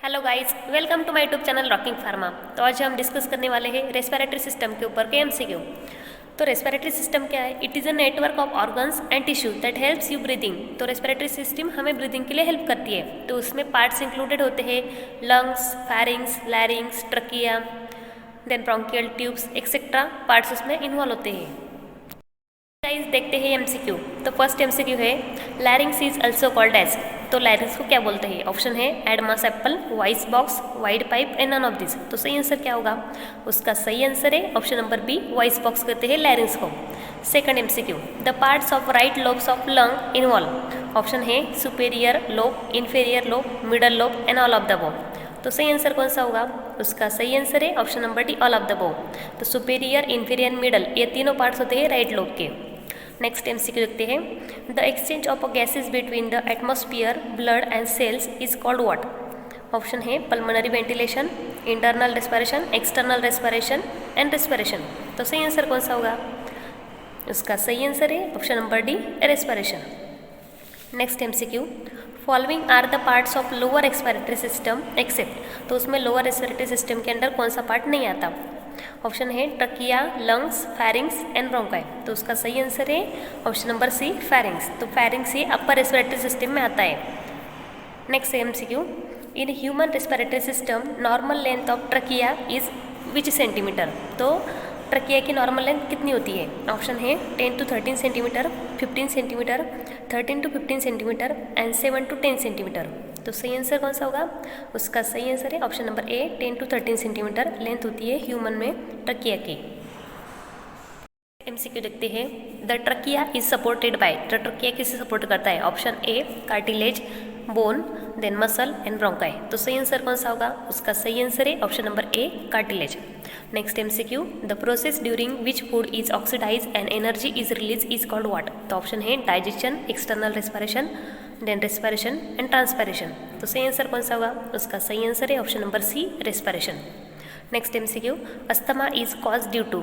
Hello guys, welcome to my YouTube channel Rocking Pharma. तो आज हम डिस्कस करने वाले हैं रेस्पिरेटरी सिस्टम के ऊपर के एमसीक्यू। तो रेस्पिरेटरी सिस्टम क्या है? It is a network of organs and tissue that helps you breathing. तो रेस्पिरेटरी सिस्टम हमें ब्रीदिंग के लिए हेल्प करती है। तो उसमें पार्ट्स इंक्लूडेड होते हैं lungs, pharynx, larynx, trachea, then bronchial tubes etcetera parts उसमें इन्वॉल्व होते हैं। गाइस देखते हैं एमसीक्यू। तो फर्स्ट एमसीक्यू है larynx is also called as. तो लैरिंग्स को क्या बोलते हैं? ऑप्शन है Adam's apple, voice box, windpipe and none of this. तो सही आंसर क्या होगा? उसका सही आंसर है option number B, voice box कहते हैं लैरिंग्स को। Second MCQ, the parts of right lobes of lung involve. Option है superior lobe, inferior lobe, middle lobe and all of the above. तो सही आंसर कौन सा होगा? उसका सही आंसर है option number D, all of the above. तो सुपेरियर, इन्फीरियर, मिडल ये तीनों पार्ट्स होते हैं राइट लोब के। नेक्स्ट एमसीक्यू देखते हैं the exchange of gases between the atmosphere, blood and cells is called what. Option है pulmonary ventilation, internal respiration, external respiration and respiration. तो सही आंसर कौन सा होगा? उसका सही आंसर है option number D, respiration. Next MCQ, following are the parts of lower expiratory system except. तो उसमें लोअर रेस्पिरेटरी सिस्टम के अंदर कौन सा पार्ट नहीं आता? ऑप्शन है trachea, lungs, pharynx and bronchi. तो उसका सही आंसर है ऑप्शन नंबर सी, फेरिंग्स। तो फेरिंग्स ये अपर रेस्पिरेटरी सिस्टम में आता है। Next MCQ, in human respiratory system normal length of trachea is which centimetre. तो ट्रकिया की नॉर्मल लेंथ कितनी होती है? ऑप्शन है 10 to 13 centimetre, 15 centimetre, 13 to 15 centimetre and 7 to 10 centimetre. तो सही आंसर कौन सा होगा? उसका सही आंसर है option number A, 10 to 13 centimetre length होती है ह्यूमन में ट्रकिया की। एमसीक्यू देखते हैं the trachea is supported by. तो ट्रकिया किससे सपोर्ट करता है? Option A cartilage, bone, then muscle and bronchi. तो सही आंसर कौन सा होगा? उसका सही आंसर है option number A, cartilage. Next MCQ, the process during which food is oxidize and energy is release is called what. तो ऑप्शन है digestion, external respiration, then respiration and transpiration. तो सही आंसर कौन सा होगा? उसका सही आंसर है option number C, respiration. Next MCQ, asthma is cause due to.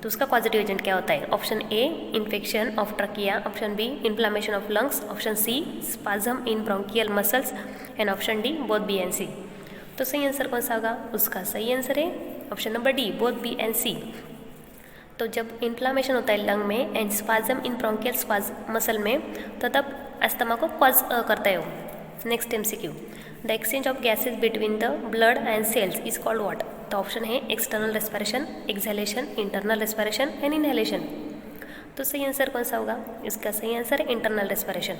तो उसका पॉजिटिव एजेंट क्या होता है? Option A infection of trachea, option B inflammation of lungs, option C spasm in bronchial muscles and option D both B and C. तो सही answer कौन सा होगा? उसका सही आंसर है option number D, both B and C. तो जब इन्फ्लामेशन होता है लंग में and spasm in bronchial muscle में, तो तब अस्थमा को कॉज करता है वो। Next MCQ, the exchange of gases between the blood and cells is called what. तो ऑप्शन है external respiration, exhalation, internal respiration and inhalation. तो सही आंसर कौन सा होगा? इसका सही आंसर है internal respiration.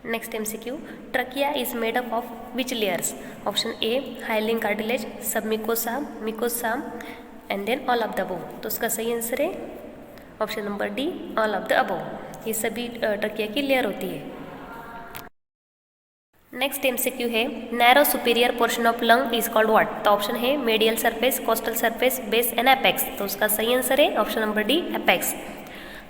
Next MCQ, trachea is made up of which layers. Option A hyaline cartilage, submucosa, mucosa and then all of the above. तो उसका सही आंसर है option number D, all of the above. ये सभी trachea की layer होती है। Next MCQ है narrow superior portion of lung is called what. तो ऑप्शन है medial surface, costal surface, base and apex. तो उसका सही आंसर है option number D, apex.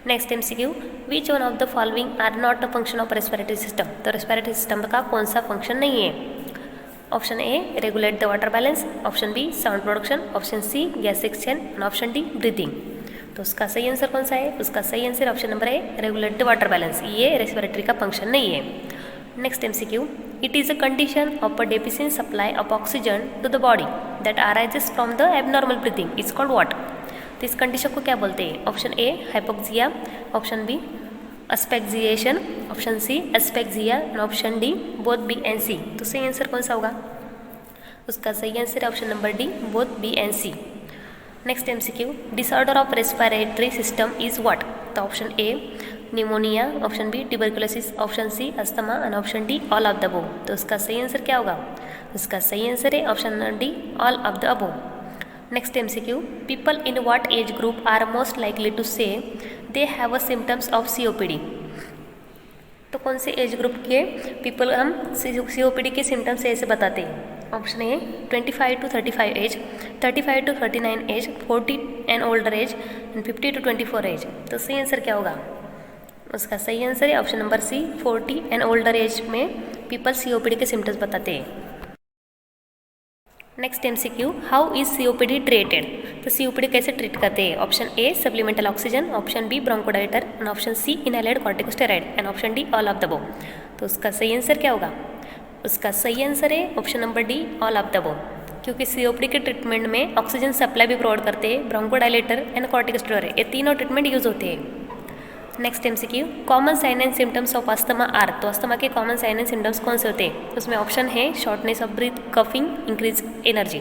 Next MCQ, which one of the following are not a function of respiratory system. तो respiratory system का कौन सा फंक्शन नहीं है? Option A regulate the water balance, option B sound production, option C gas exchange and option D breathing. तो उसका सही answer कौन सा है? उसका सही answer option number A, regulate the water balance. ये रेस्पिरेटरी का फंक्शन नहीं है। Next MCQ, it is a condition of a deficient supply of oxygen to the body that arises from the abnormal breathing is called what. तो इस condition को क्या बोलते हैं? Option A hypoxia, option B asphyxiation, option C asphyxia and option D both B and C. तो सही answer कौन सा होगा? उसका सही आंसर है option number D, both B and C. Next MCQ, disorder of respiratory system is what. तो option A pneumonia, option B tuberculosis, option C asthma and option D all of the above. तो उसका सही answer क्या होगा? उसका सही answer है option D, all of the above. Next MCQ, people in what age group are most likely to say they have a symptoms of COPD. तो कौन से एज ग्रुप के पीपल हम सीओपीडी के सिम्टम्स ऐसे बताते हैं? Option A 25 to 35 age, 35 to 39 age, 40 and older age and 50 to 24 age. तो सही आंसर क्या होगा? उसका सही आंसर है option number C, 40 and older age में पीपल सीओपीडी के सिम्टम्स बताते हैं। Next MCQ, how is COPD treated. तो सीओपीडी कैसे ट्रीट करते हैं? Option A supplemental oxygen, option B bronchodilator and option C inhaled corticosteroid and option D all of the above. तो उसका सही आंसर क्या होगा? उसका सही आंसर है option number D, all of the above, क्योंकि सीओपीडी के ट्रीटमेंट में ऑक्सीजन सप्लाई भी प्रोवाइड करते हैं, ब्रोंकोडायलेटर एंड कॉर्टिकोस्टेरॉइड, ये तीनों ट्रीटमेंट यूज होते हैं। Next MCQ, common sign and symptoms of asthma are, तो अस्थमा के कॉमन साइन एंड सिम्टम्स कौन से होते हैं? उसमें ऑप्शन है shortness of breath, coughing, increase energy,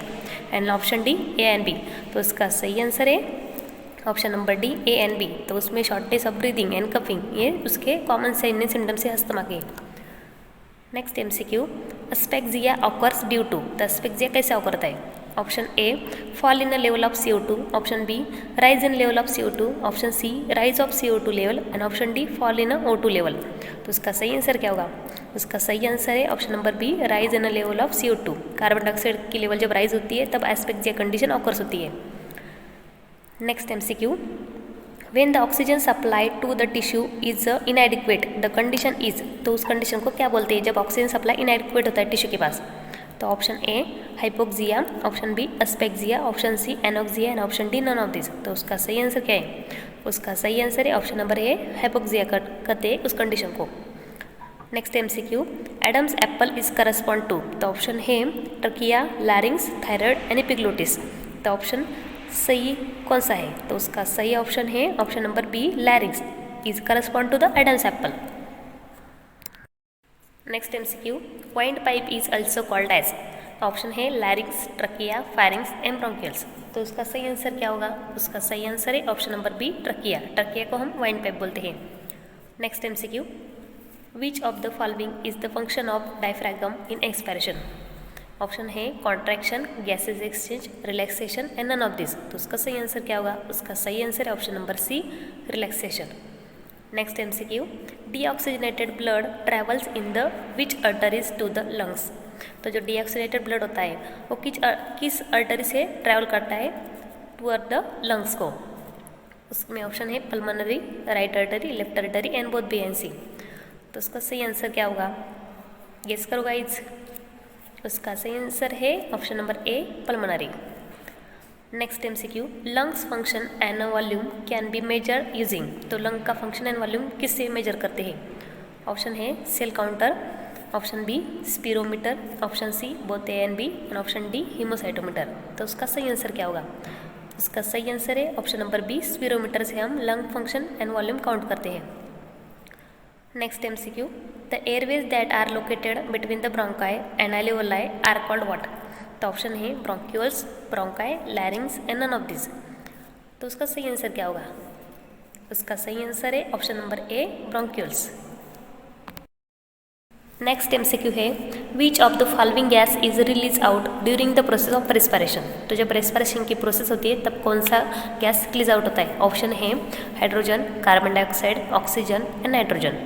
and option D A and B. तो उसका सही आंसर है option number D, A and B. तो उसमें shortness of breathing and coughing ये उसके कॉमन साइन एंड सिम्टम्स है अस्थमा के। Next MCQ, asphyxia occurs due to, तो अस्पेक्सिया कैसे ऑकर होता है? Option A, fall in the level of CO2, option B, rise in level of CO2, option C, rise of CO2 level, and option D, fall in O2 level. तो उसका सही answer क्या होगा? उसका सही आंसर है option number B, rise in the level of CO2। Carbon dioxide की level जब राइज होती है तब एस्पेक्सिया कंडीशन ऑकर्स होती है। Next MCQ, when the oxygen supply to the tissue is inadequate the condition is, तो उस कंडीशन को क्या बोलते हैं जब ऑक्सीजन सप्लाई इनएडिक्वेट होता है टिश्यू के पास? तो option A hypoxia, option B asphyxia, option C anoxia, and option D none of this. तो उसका सही आंसर क्या है? उसका सही आंसर है ऑप्शन नंबर ए, हाइपोक्सिया कहते हैं उस कंडीशन को। Next MCQ, Adam's apple is correspond to, तो ऑप्शन है trachea, larynx, thyroid, and epiglottis. तो ऑप्शन सही कौन सा है? तो उसका सही ऑप्शन है option number B, larynx is correspond to the Adam's apple. Next MCQ, wind pipe is also called as, option है larynx, trachea, pharynx, and bronchioles. तो उसका सही आंसर क्या होगा? उसका सही आंसर है option number B, trachea. Trachea को हम वाइंड पाइप बोलते हैं। Next MCQ, which of the following is the function of diaphragm in expiration? Option है contraction, gases exchange, relaxation, and none of this. तो उसका सही आंसर क्या होगा? उसका सही आंसर है option number C, relaxation. Next MCQ, deoxygenated blood travels in the which arteries to the lungs? तो जो डीऑक्सीजनेटेड ब्लड होता है वो किस अर्टरी से ट्रैवल करता है टूअर्ड द लंग्स को? उसमें ऑप्शन है pulmonary, right artery, left artery, and both B and C. तो उसका सही आंसर क्या होगा? गेस करो गाइज। उसका सही आंसर है option number A, pulmonary. Next MCQ, lungs function and volume can be measure using, तो लंग का फंक्शन एंड वॉल्यूम किससे मेजर करते हैं? ऑप्शन है cell counter, option B spirometer, option C both A and B, and option D haemocytometer. तो उसका सही answer क्या होगा? उसका सही आंसर है ऑप्शन नंबर बी, स्पीरोमीटर से हम lung function and volume count करते हैं। Next MCQ, the airways that are located between the bronchi and alveoli are called what? तो ऑप्शन है bronchioles, bronchi, larynx, and none of this. तो उसका सही answer क्या होगा? उसका सही आंसर है option number A, bronchioles. Next MCQ है, which of the following gas is release out during the process of respiration? तो जब रेस्पिरेशन की प्रोसेस होती है तब कौन सा गैस रिलीज आउट होता है? ऑप्शन है hydrogen, carbon dioxide, oxygen, and nitrogen.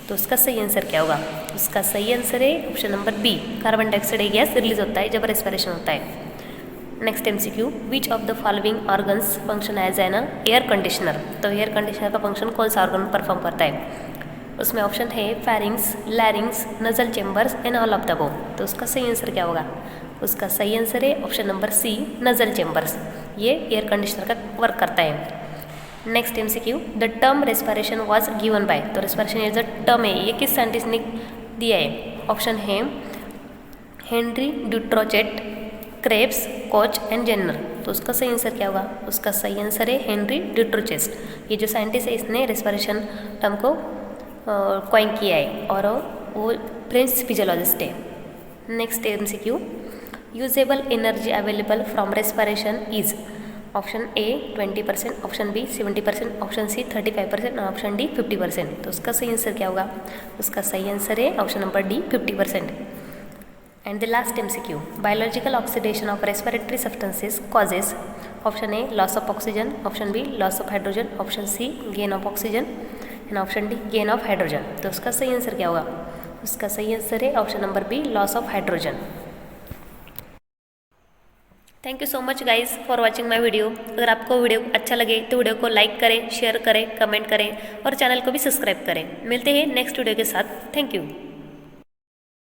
तो उसका सही आंसर क्या होगा? उसका सही आंसर है option number B, carbon dioxide gas release होता है जब रेस्पिरेशन होता है। Next MCQ, which of the following organs function as an air conditioner? तो एयर कंडीशनर का फंक्शन कौन सा ऑर्गन परफॉर्म करता है? उसमें ऑप्शन है pharynx, larynx, nasal chambers, and all of the above. तो उसका सही आंसर क्या होगा? उसका सही आंसर है option number C, nasal chambers. ये एयर कंडीशनर का वर्क करता है। Next MCQ, the term respiration was given by, तो रेस्पिरेशन ये जो टर्म है ये किस साइंटिस्ट ने दिया है? ऑप्शन है Henry Dutrochet, Krebs, Koch, and Jenner. तो उसका सही आंसर क्या होगा? उसका सही आंसर है हेनरी ड्यूट्रोचेस्ट। ये जो साइंटिस्ट है इसने रेस्पिरेशन टर्म को कॉइन किया है और वो फ्रेंच फिजियोलॉजिस्ट है। Next MCQ, usable energy available from respiration is, option A 20%, option B 70%, option C 35%, और ऑप्शन डी 50%। तो उसका सही आंसर क्या होगा? उसका सही आंसर है option number D, 50%। And the last MCQ, biological oxidation of respiratory substances causes, option A loss of oxygen, option B loss of hydrogen, option C gain of oxygen, and option D gain of hydrogen. तो उसका सही answer क्या होगा? उसका सही answer है option number B, loss of hydrogen. Thank you so much guys for watching my video. अगर आपको वीडियो अच्छा लगे तो वीडियो को लाइक करें, शेयर करें, कमेंट करें और चैनल को भी सब्सक्राइब करें। मिलते हैं नेक्स्ट वीडियो के साथ। Thank you.